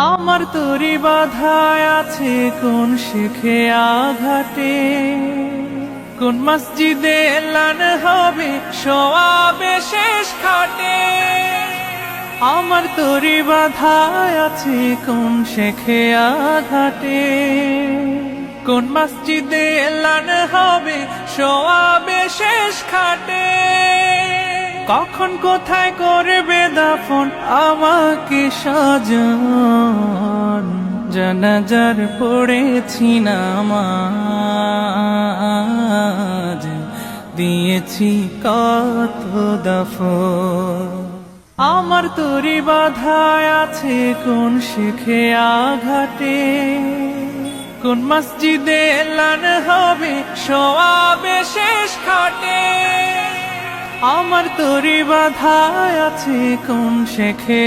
আমার তরি বাধায় আছে কোন শেখে আঘাটে, কোন মসজিদে এলান হবে সোয়াবে শেষ খাটে। আমার তরি বাধায় আছে কোন শেখে আঘাটে, কোন মসজিদে এলান হবে সোয়াবে শেষ খাটে। কখন কোথায় করবে দাফন আমাকে সাজান, জানাজার পড়েছি নামাজ, দিয়েছি কত দাফন। আমার তরি বাধায় আছে কোন শেখে আঘাটে, কোন মসজিদে এলান হবে সোয়াবে শেষ খাটে। আমার তরি বাধায় আছে কোন শেখে